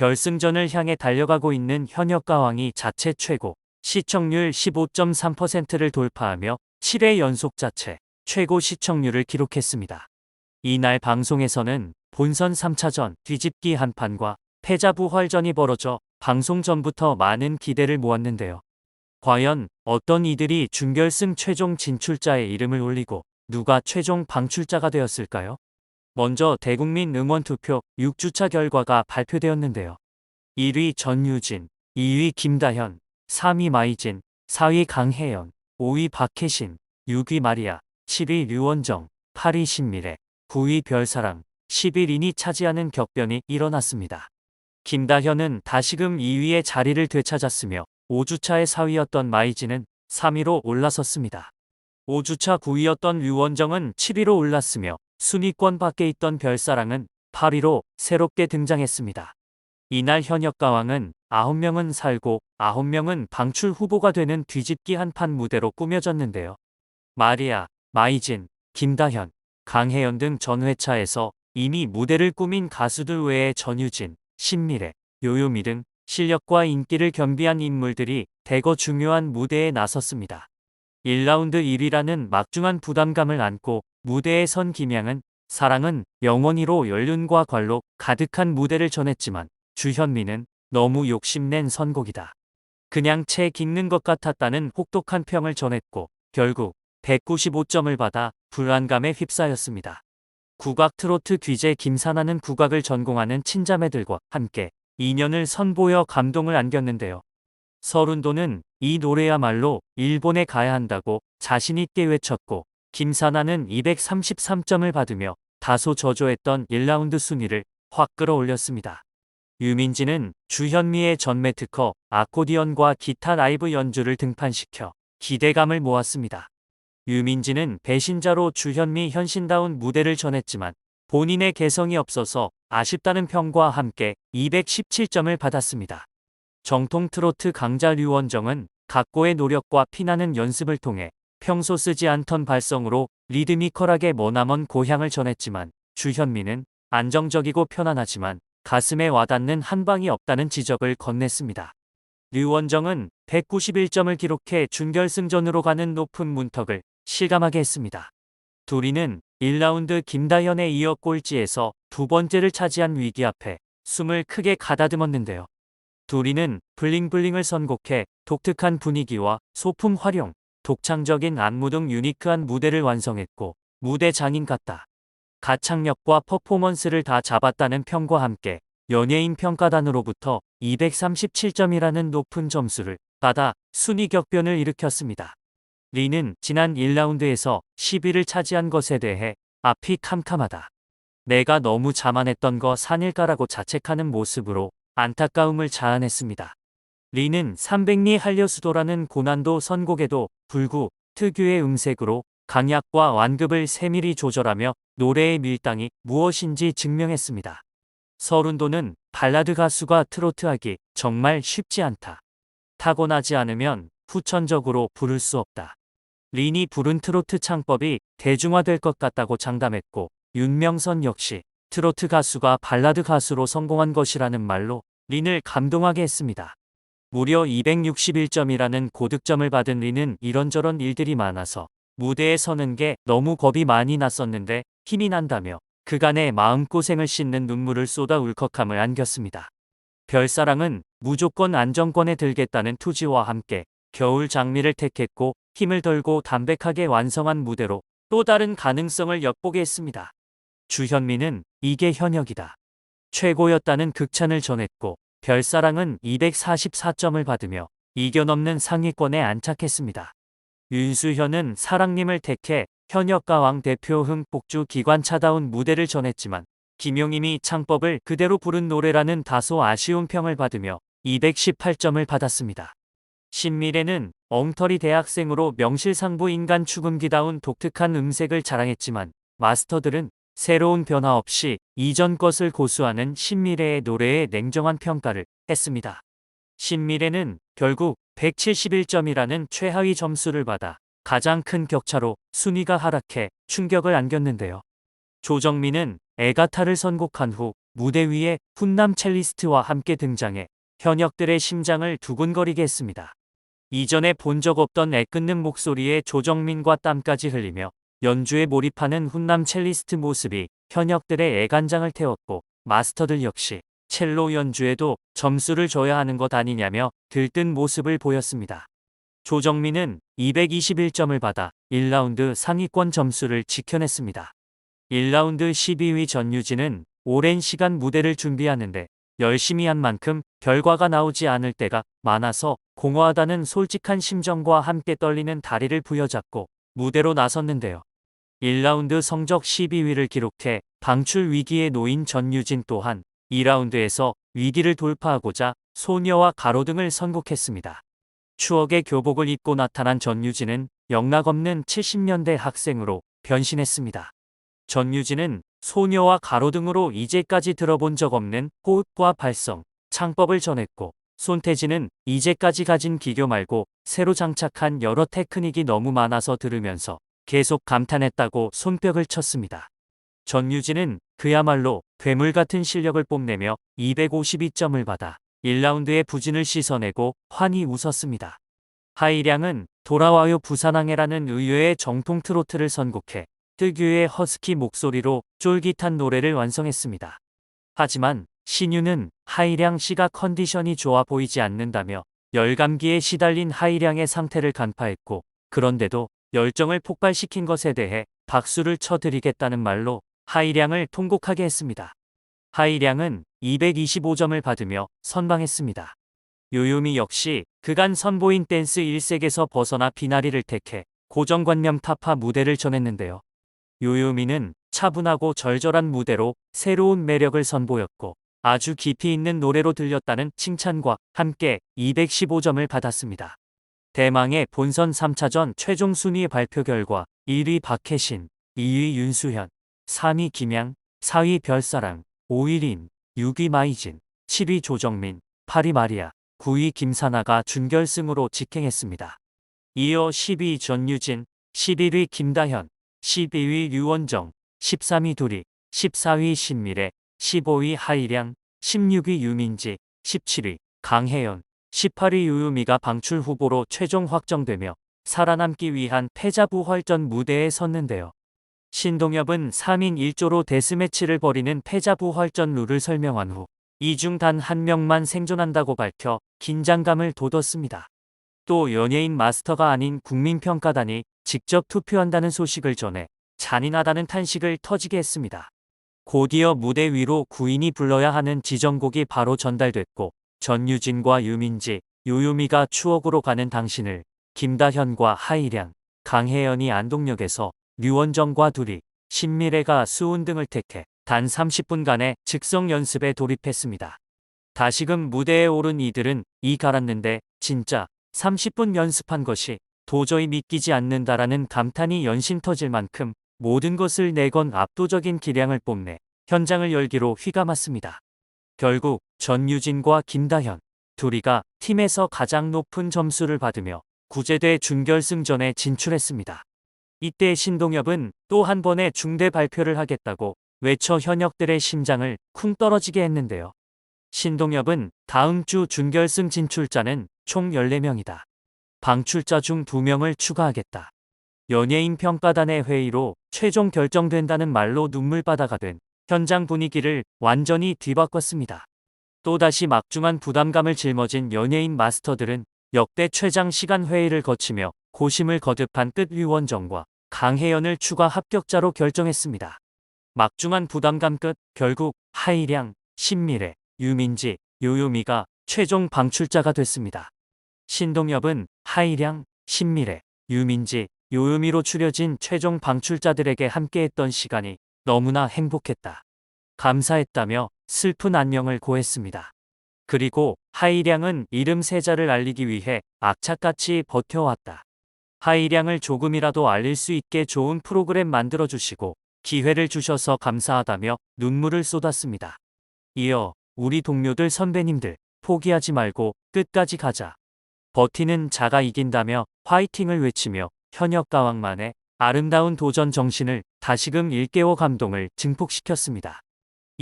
결승전을 향해 달려가고 있는 현역가왕이 자체 최고 시청률 15.3%를 돌파하며 7회 연속 자체 최고 시청률을 기록했습니다. 이날 방송에서는 본선 3차전 뒤집기 한판과 패자 부활전이 벌어져 방송 전부터 많은 기대를 모았는데요. 과연 어떤 이들이 준결승 최종 진출자의 이름을 올리고 누가 최종 방출자가 되었을까요? 먼저 대국민 응원 투표 6주차 결과가 발표되었는데요. 1위 전유진, 2위 김다현, 3위 마이진, 4위 강혜연, 5위 박혜신, 6위 마리아, 7위 류원정, 8위 신미래, 9위 별사랑, 11인이 차지하는 격변이 일어났습니다. 김다현은 다시금 2위의 자리를 되찾았으며 5주차의 4위였던 마이진은 3위로 올라섰습니다. 5주차 9위였던 류원정은 7위로 올랐으며 순위권 밖에 있던 별사랑은 8위로 새롭게 등장했습니다. 이날 현역가왕은 9명은 살고 9명은 방출 후보가 되는 뒤집기 한판 무대로 꾸며졌는데요. 마리아, 마이진, 김다현, 강혜연 등 전회차에서 이미 무대를 꾸민 가수들 외에 전유진, 신미래, 요요미 등 실력과 인기를 겸비한 인물들이 대거 중요한 무대에 나섰습니다. 1라운드 1위라는 막중한 부담감을 안고 무대에 선 김양은 사랑은 영원히로 연륜과 관로 가득한 무대를 전했지만 주현미는 너무 욕심낸 선곡이다. 그냥 채 깃는 것 같았다는 혹독한 평을 전했고 결국 195점을 받아 불안감에 휩싸였습니다. 국악 트로트 귀재 김사나는 국악을 전공하는 친자매들과 함께 2년을 선보여 감동을 안겼는데요. 서른도는 이 노래야말로 일본에 가야 한다고 자신있게 외쳤고 김사나는 233점을 받으며 다소 저조했던 1라운드 순위를 확 끌어올렸습니다. 유민지는 주현미의 전매 특허 아코디언과 기타 라이브 연주를 등판시켜 기대감을 모았습니다. 유민지는 배신자로 주현미 현신다운 무대를 전했지만 본인의 개성이 없어서 아쉽다는 평과 함께 217점을 받았습니다. 정통 트로트 강자 류원정은 각고의 노력과 피나는 연습을 통해 평소 쓰지 않던 발성으로 리드미컬하게 머나먼 고향을 전했지만 주현미는 안정적이고 편안하지만 가슴에 와닿는 한방이 없다는 지적을 건넸습니다. 류원정은 191점을 기록해 준결승전으로 가는 높은 문턱을 실감하게 했습니다. 둘이는 1라운드 김다현에 이어 꼴찌에서 두 번째를 차지한 위기 앞에 숨을 크게 가다듬었는데요. 둘이는 블링블링을 선곡해 독특한 분위기와 소품 활용, 독창적인 안무 등 유니크한 무대를 완성했고 무대 장인 같다. 가창력과 퍼포먼스를 다 잡았다는 평과 함께 연예인 평가단으로부터 237점이라는 높은 점수를 받아 순위 격변을 일으켰습니다. 리는 지난 1라운드에서 10위를 차지한 것에 대해 앞이 캄캄하다. 내가 너무 자만했던 거 산일까라고 자책하는 모습으로 안타까움을 자아냈습니다. 리는 300리 한려수도라는 고난도 선곡에도 불구 특유의 음색으로 강약과 완급을 세밀히 조절하며 노래의 밀당이 무엇인지 증명했습니다. 서른도는 발라드 가수가 트로트하기 정말 쉽지 않다. 타고나지 않으면 후천적으로 부를 수 없다. 린이 부른 트로트 창법이 대중화될 것 같다고 장담했고 윤명선 역시 트로트 가수가 발라드 가수로 성공한 것이라는 말로 린을 감동하게 했습니다. 무려 261점이라는 고득점을 받은 린은 이런저런 일들이 많아서 무대에 서는 게 너무 겁이 많이 났었는데 힘이 난다며 그간의 마음고생을 씻는 눈물을 쏟아 울컥함을 안겼습니다. 별사랑은 무조건 안정권에 들겠다는 투지와 함께 겨울 장미를 택했고 힘을 덜고 담백하게 완성한 무대로 또 다른 가능성을 엿보게 했습니다. 주현미는 이게 현역이다. 최고였다는 극찬을 전했고 별사랑은 244점을 받으며 이겨넘는 상위권에 안착했습니다. 윤수현은 사랑님을 택해 현역가왕 대표 흥복주 기관차다운 무대를 전했지만 김용임이 창법을 그대로 부른 노래라는 다소 아쉬운 평을 받으며 218점을 받았습니다. 신미래는 엉터리 대학생으로 명실상부 인간 추금기다운 독특한 음색을 자랑했지만 마스터들은 새로운 변화 없이 이전 것을 고수하는 신미래의 노래에 냉정한 평가를 했습니다. 신미래는 결국 171점이라는 최하위 점수를 받아 가장 큰 격차로 순위가 하락해 충격을 안겼는데요. 조정민은 에가타를 선곡한 후 무대 위에 훈남 첼리스트와 함께 등장해 현역들의 심장을 두근거리게 했습니다. 이전에 본 적 없던 애끓는 목소리에 조정민과 땀까지 흘리며 연주에 몰입하는 훈남 첼리스트 모습이 현역들의 애간장을 태웠고, 마스터들 역시 첼로 연주에도 점수를 줘야 하는 것 아니냐며 들뜬 모습을 보였습니다. 조정민은 221점을 받아 1라운드 상위권 점수를 지켜냈습니다. 1라운드 12위 전유진은 오랜 시간 무대를 준비하는데 열심히 한 만큼 결과가 나오지 않을 때가 많아서 공허하다는 솔직한 심정과 함께 떨리는 다리를 부여잡고 무대로 나섰는데요. 1라운드 성적 12위를 기록해 방출 위기에 놓인 전유진 또한 2라운드에서 위기를 돌파하고자 소녀와 가로등을 선곡했습니다. 추억의 교복을 입고 나타난 전유진은 영락없는 70년대 학생으로 변신했습니다. 전유진은 소녀와 가로등으로 이제까지 들어본 적 없는 호흡과 발성, 창법을 전했고, 손태진은 이제까지 가진 기교 말고 새로 장착한 여러 테크닉이 너무 많아서 들으면서 계속 감탄했다고 손뼉을 쳤습니다. 전유진은 그야말로 괴물 같은 실력을 뽐내며 252점을 받아 1라운드의 부진을 씻어내고 환히 웃었습니다. 하이량은 돌아와요 부산항해라는 의외의 정통 트로트를 선곡해 특유의 허스키 목소리로 쫄깃한 노래를 완성했습니다. 하지만 신유는 하이량 씨가 컨디션이 좋아 보이지 않는다며 열감기에 시달린 하이량의 상태를 간파했고, 그런데도 열정을 폭발시킨 것에 대해 박수를 쳐드리겠다는 말로 하이량을 통곡하게 했습니다. 하이량은 225점을 받으며 선방했습니다. 요요미 역시 그간 선보인 댄스 일색에서 벗어나 비나리를 택해 고정관념 타파 무대를 전했는데요. 요요미는 차분하고 절절한 무대로 새로운 매력을 선보였고, 아주 깊이 있는 노래로 들렸다는 칭찬과 함께 215점을 받았습니다. 대망의 본선 3차전 최종 순위 발표 결과 1위 박혜신, 2위 윤수현, 3위 김양, 4위 별사랑, 5위 린, 6위 마이진, 7위 조정민, 8위 마리아, 9위 김사나가 준결승으로 직행했습니다. 이어 10위 전유진, 11위 김다현, 12위 류원정, 13위 두리, 14위 신미래, 15위 하이량, 16위 유민지, 17위 강혜연, 18위 요요미가 방출 후보로 최종 확정되며 살아남기 위한 패자부활전 무대에 섰는데요. 신동엽은 3인 1조로 데스매치를 벌이는 패자부활전 룰을 설명한 후 이 중 단 한 명만 생존한다고 밝혀 긴장감을 돋웠습니다. 또 연예인 마스터가 아닌 국민평가단이 직접 투표한다는 소식을 전해 잔인하다는 탄식을 터지게 했습니다. 곧이어 무대 위로 9인이 불러야 하는 지정곡이 바로 전달됐고, 전유진과 유민지, 요요미가 추억으로 가는 당신을, 김다현과 하이량, 강혜연이 안동역에서, 류원정과 두리, 신미래가 수은 등을 택해 단 30분간의 즉석 연습에 돌입했습니다. 다시금 무대에 오른 이들은 이 갈았는데 진짜 30분 연습한 것이 도저히 믿기지 않는다라는 감탄이 연신 터질 만큼 모든 것을 내건 압도적인 기량을 뽐내 현장을 열기로 휘감았습니다. 결국 전유진과 김다현, 둘이가 팀에서 가장 높은 점수를 받으며 구제대 준결승전에 진출했습니다. 이때 신동엽은 또 한 번의 중대 발표를 하겠다고 외쳐 현역들의 심장을 쿵 떨어지게 했는데요. 신동엽은 다음 주 준결승 진출자는 총 14명이다. 방출자 중 2명을 추가하겠다. 연예인 평가단의 회의로 최종 결정된다는 말로 눈물바다가 된 현장 분위기를 완전히 뒤바꿨습니다. 또다시 막중한 부담감을 짊어진 연예인 마스터들은 역대 최장 시간 회의를 거치며 고심을 거듭한 끝 류원정과 강혜연을 추가 합격자로 결정했습니다. 막중한 부담감 끝 결국 하이량, 신미래, 유민지, 요요미가 최종 방출자가 됐습니다. 신동엽은 하이량, 신미래, 유민지, 요요미로 추려진 최종 방출자들에게 함께했던 시간이 너무나 행복했다. 감사했다며 슬픈 안녕을 고했습니다. 그리고 하이량은 이름 세자를 알리기 위해 악착같이 버텨왔다. 하이량을 조금이라도 알릴 수 있게 좋은 프로그램 만들어주시고 기회를 주셔서 감사하다며 눈물을 쏟았습니다. 이어 우리 동료들 선배님들 포기하지 말고 끝까지 가자. 버티는 자가 이긴다며 화이팅을 외치며 현역 가왕만의 아름다운 도전 정신을 다시금 일깨워 감동을 증폭시켰습니다.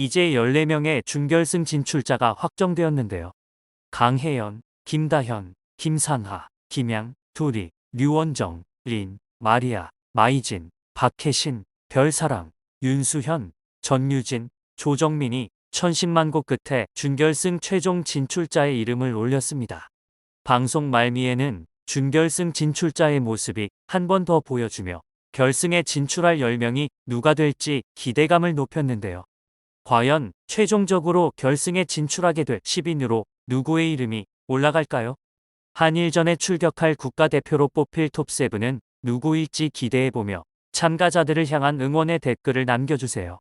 이제 14명의 준결승 진출자가 확정되었는데요. 강혜연, 김다현, 김산하, 김양, 도리, 류원정, 린, 마리아, 마이진, 박혜신, 별사랑, 윤수현, 전유진, 조정민이 1010만 곡 끝에 준결승 최종 진출자의 이름을 올렸습니다. 방송 말미에는 준결승 진출자의 모습이 한 번 더 보여주며 결승에 진출할 10명이 누가 될지 기대감을 높였는데요. 과연 최종적으로 결승에 진출하게 될 10인으로 누구의 이름이 올라갈까요? 한일전에 출격할 국가대표로 뽑힐 톱7은 누구일지 기대해보며 참가자들을 향한 응원의 댓글을 남겨주세요.